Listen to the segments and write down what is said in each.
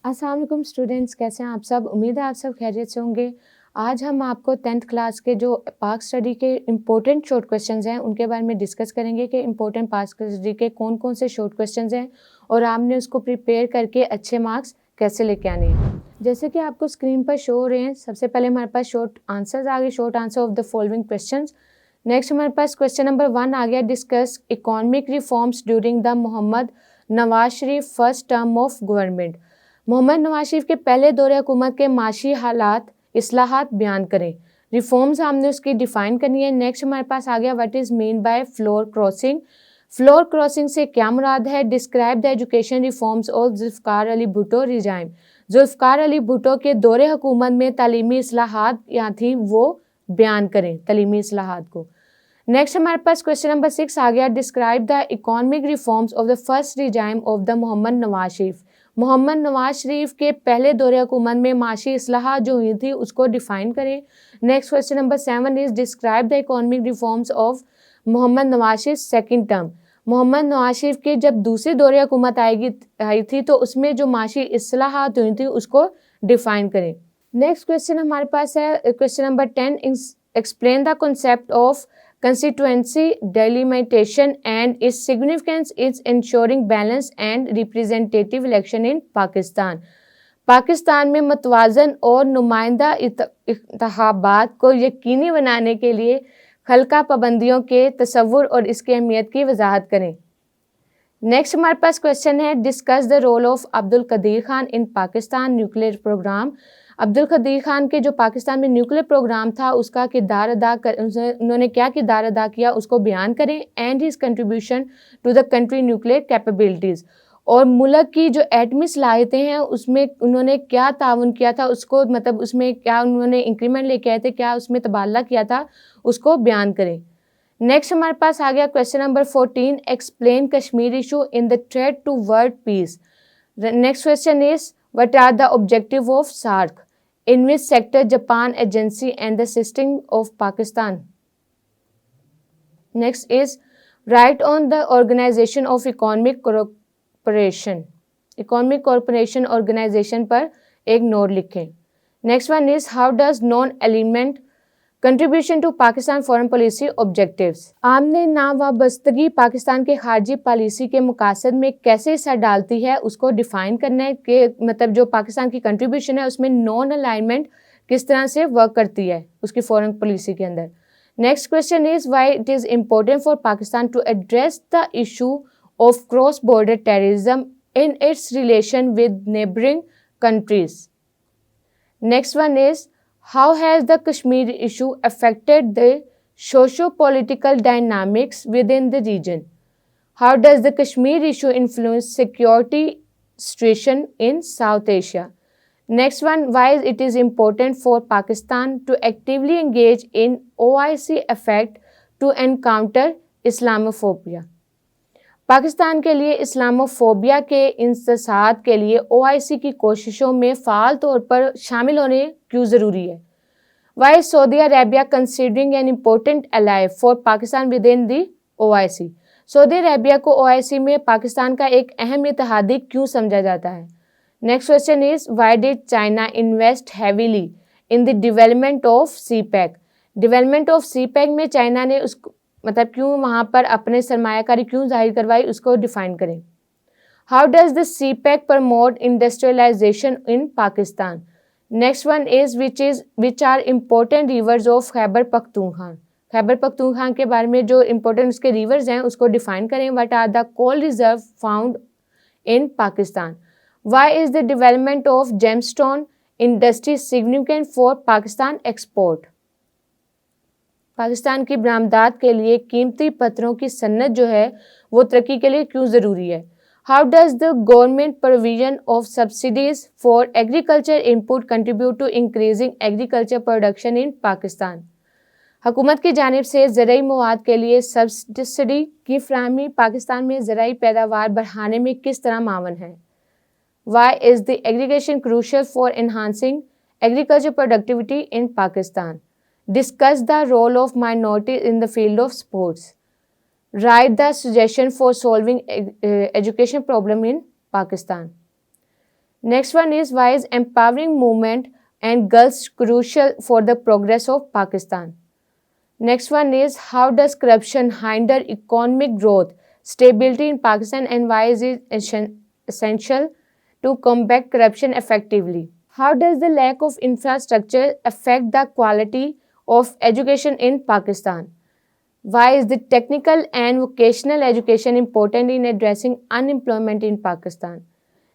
अस्सलाम वालेकुम स्टूडेंट्स, कैसे हैं आप सब। उम्मीद है आप सब खैरियत से होंगे। आज हम आपको 10th क्लास के जो पाक स्टडी के इम्पोर्टेंट शॉर्ट क्वेश्चंस हैं उनके बारे में डिस्कस करेंगे कि इम्पोर्टेंट पाक स्टडी के कौन कौन से शॉर्ट क्वेश्चंस हैं और आपने उसको प्रिपेयर करके अच्छे मार्क्स कैसे लेके आने हैं। जैसे कि आपको स्क्रीन पर शो हो रहे हैं, सबसे पहले हमारे पास शॉर्ट आंसर्स आ गए, short answer of the following questions. Next हमारे पास क्वेश्चन नंबर 1 आ गया, discuss economic reforms during the Mohammad Nawaz Sharif first term of government. Mohammad Nawaz Sharif के पहले दौरे हुकूमत के माशी हालात इस्लाहात बयान करें। रिफॉर्म्स हमने उसकी डिफ़ाइन करनी है। नेक्स्ट हमारे पास आ गया, what is mean by floor crossing. Floor crossing से क्या मुराद है। Describe the education reforms of Zulfikar Ali Bhutto regime. Zulfikar Ali Bhutto के दौरे हुकूमत में तालीमी इस्लाहात यहाँ थी, वो बयान करें तालीमी इस्लाहात को। नेक्स्ट हमारे पास क्वेश्चन नंबर 6 आ गया, describe the economic reforms of the first regime of the Mohammad Nawaz Sharif. Mohammad Nawaz Sharif के पहले दौरे हुकूमत में माशी इस्लाहात जो हुई थी उसको डिफाइन करें। Next question number 7 is describe the economic reforms of Mohammad Nawaz Sharif second term. Mohammad Nawaz Sharif के जब दूसरे दौरे हुकूमत आई थी तो उसमें जो माशी इस्लाहात हुई थी उसको डिफाइन करें। नेक्स्ट क्वेश्चन हमारे पास है question number 10, explain the concept of constituency delimitation and its significance is ensuring balanced and representative election in Pakistan। Pakistan में मतवाजन और नुमाइंदा इंतखाबात को यकीनी बनाने के लिए खलका पाबंदियों के तसव्वुर और इसकी अहमियत की वजाहत करें। नेक्स्ट हमारे पास क्वेश्चन है, discuss the role of Abdul Qadeer Khan in Pakistan nuclear programme. Abdul Qadeer Khan के जो पाकिस्तान में न्यूक्लियर प्रोग्राम था उसका किरदार उन्होंने क्या किरदार अदा किया उसको बयान करें। And his contribution to the country nuclear capabilities, और मुल्क की जो एटमी सलाहियतें हैं उसमें उन्होंने क्या ताउन किया था उसको, मतलब उसमें क्या उन्होंने इंक्रीमेंट लेके आए थे, क्या उसमें तबादला किया था, उसको बयान करें। नेक्स्ट हमारे पास आ गया question number 14, explain Kashmir issue in the threat to world peace. Next question is, what are the objective of SAARC, in which sector Japan agency and the system of Pakistan. Next is, write on the organisation of economic corporation. Economic corporation organisation पर एक note लिखें। Next one is, how does non element contribution to Pakistan foreign policy objectives. आमने नावाबस्तगी पाकिस्तान के खारजी policy के मकासद में कैसे हिस्सा डालती है उसको डिफाइन करना है कि मतलब जो पाकिस्तान की कंट्रीब्यूशन है उसमें नॉन अलाइनमेंट किस तरह से वर्क करती है उसकी फॉरेन पॉलिसी के अंदर। Next question is, why it is important for Pakistan to address the issue of cross border terrorism in its relation with neighbouring countries. Next one is, how has the Kashmir issue affected the socio-political dynamics within the region? How does the Kashmir issue influence security situation in South Asia? Next one, why it is important for Pakistan to actively engage in OIC effort to encounter Islamophobia? Pakistan के लिए Islamophobia के इंससात के लिए OIC की कोशिशों में fall तौर पर शामिल होने क्यों ज़रूरी है। Why Saudi Arabia considering an important ally for Pakistan within the OIC। Saudi Arabia को OIC में पाकिस्तान का एक अहम इत्तेहादी क्यों समझा जाता है। Next question is, why did China invest heavily in the development of CPEC। Development of CPEC में चाइना ने उसको मतलब क्यों वहाँ पर अपने सरमायाकारी क्यों जाहिर करवाई उसको डिफाइन करें। How does the CPEC promote industrialisation in Pakistan. Next one is, which are important rivers of Khyber Pakhtunkhwa. Khyber Pakhtunkhwa के बारे में जो इम्पोर्टेंट उसके रिवर्स हैं उसको डिफाइन करें। What are the coal reserve found in Pakistan. Why is the development of gemstone industry significant for Pakistan export. Pakistan की बरामदात के लिए कीमती पत्थरों की सन्नत जो है वो तरक्की के लिए क्यों ज़रूरी है। How does the government provision of subsidies for agriculture input contribute to increasing agriculture production in Pakistan. हुकूमत की जानिब से ज़राई मवाद के लिए सब्सिडी की फराहमी पाकिस्तान में ज़राई पैदावार बढ़ाने में किस तरह मावन है। Why is the aggregation crucial for enhancing agriculture productivity in Pakistan. Discuss the role of minorities in the field of sports. Write the suggestion for solving education problem in Pakistan. Next one is, why is empowering movement and girls crucial for the progress of Pakistan? Next one is, how does corruption hinder economic growth, stability in Pakistan, and why is it essential to combat corruption effectively? How does the lack of infrastructure affect the quality of education in Pakistan? Why is the technical and vocational education important in addressing unemployment in Pakistan?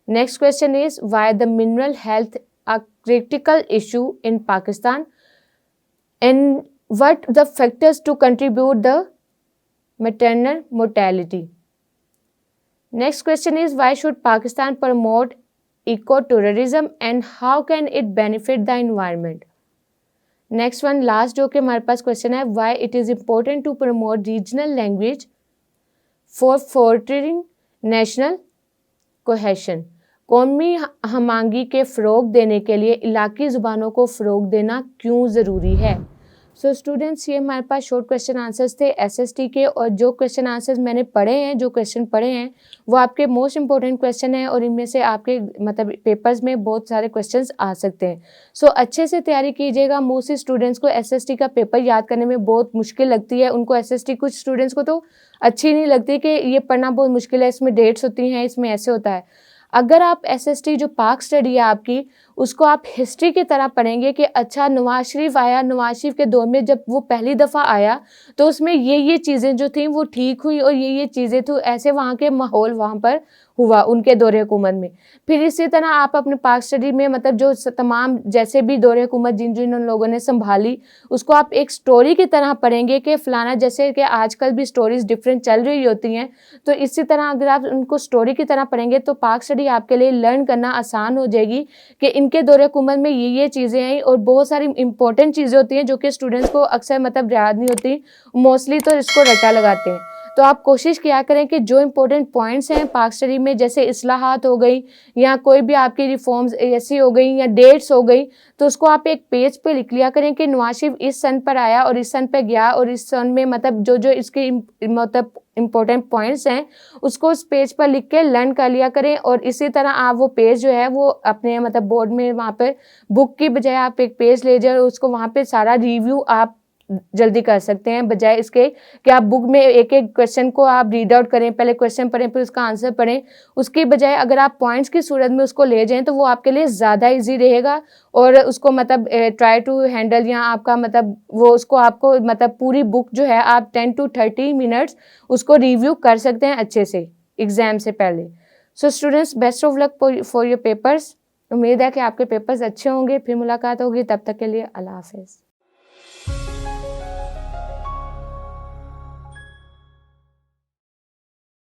Next question is, why the mineral health a critical issue in Pakistan, and what the factors to contribute the maternal mortality? Next question is, why should Pakistan promote ecotourism and how can it benefit the environment? Next one last जो कि हमारे पास question है, why it is important to promote regional language for fostering national cohesion. कौमी हमांगी के फ़रोग देने के लिए इलाकी ज़ुबानों को फ़रोग देना क्यों ज़रूरी है? सो स्टूडेंट्स, ये हमारे पास शॉर्ट क्वेश्चन आंसर्स थे एसएसटी के, और जो क्वेश्चन आंसर्स मैंने पढ़े हैं, जो क्वेश्चन पढ़े हैं वो आपके मोस्ट इंपॉर्टेंट क्वेश्चन हैं और इनमें से आपके मतलब पेपर्स में बहुत सारे क्वेश्चंस आ सकते हैं। सो अच्छे से तैयारी कीजिएगा। मोस्टली स्टूडेंट्स को एसएसटी का पेपर याद करने में बहुत मुश्किल लगती है, उनको एसएसटी कुछ स्टूडेंट्स को तो अच्छी नहीं लगती कि ये पढ़ना बहुत मुश्किल है, इसमें डेट्स होती हैं, इसमें ऐसे होता है। अगर आप एसएसटी जो पाक स्टडी है आपकी, उसको आप हिस्ट्री की तरह पढ़ेंगे कि अच्छा नवाज शरीफ आया, नवाज शरीफ के दौर में जब वो पहली दफ़ा आया तो उसमें ये चीज़ें जो थी वो ठीक हुई और ये चीज़ें थी, ऐसे वहाँ के माहौल वहाँ पर हुआ उनके दौरे हुकूमत में। फिर इसी तरह आप अपने पाक स्टडी में मतलब जो तमाम जैसे भी दौरे हुकूमत जिन जिन उन लोगों ने संभाली, उसको आप एक स्टोरी की तरह पढ़ेंगे कि फ़लाना, जैसे कि आजकल भी स्टोरीज़ डिफरेंट चल रही होती हैं, तो इसी तरह अगर आप उनको स्टोरी की तरह पढ़ेंगे तो पाक स्टडी आपके लिए लर्न करना आसान हो जाएगी कि इनके दौरे हुकूमत में ये चीज़ें आई। और बहुत सारी इंपॉर्टेंट चीज़ें होती हैं जो कि स्टूडेंट्स को अक्सर मतलब याद नहीं होती, मोस्टली तो इसको रटा लगाते हैं। तो आप कोशिश किया करें कि जो इंपॉर्टेंट पॉइंट्स हैं पाक स्टडी में, जैसे इस्लाहात हो गई या कोई भी आपकी रिफॉर्म्स ऐसी हो गई या डेट्स हो गई, तो उसको आप एक पेज पे लिख लिया करें कि नवाज शरीफ इस सन पर आया और इस सन पर गया और इस सन में मतलब जो इसके मतलब इंपॉर्टेंट पॉइंट्स हैं उसको उस पेज पर लिख के लर्न कर लिया करें। और इसी तरह आप वो पेज जो है वो अपने मतलब बोर्ड में वहाँ पर बुक की बजाय आप एक पेज ले जाए, उसको वहाँ पे सारा रिव्यू आप जल्दी कर सकते हैं, बजाय इसके कि आप बुक में एक एक क्वेश्चन को आप रीड आउट करें, पहले क्वेश्चन पढ़ें फिर उसका आंसर पढ़ें। उसकी बजाय अगर आप पॉइंट्स की सूरत में उसको ले जाएं तो वो आपके लिए ज़्यादा इजी रहेगा और उसको मतलब ट्राई टू हैंडल या आपका मतलब वो उसको आपको मतलब पूरी बुक जो है आप 10 to 30 मिनट्स उसको रिव्यू कर सकते हैं अच्छे से एग्ज़ाम से पहले। So students, best of luck for your papers. उम्मीद है कि आपके पेपर्स अच्छे होंगे। फिर मुलाकात होगी, तब तक के लिए अल्लाह हाफ़िज़।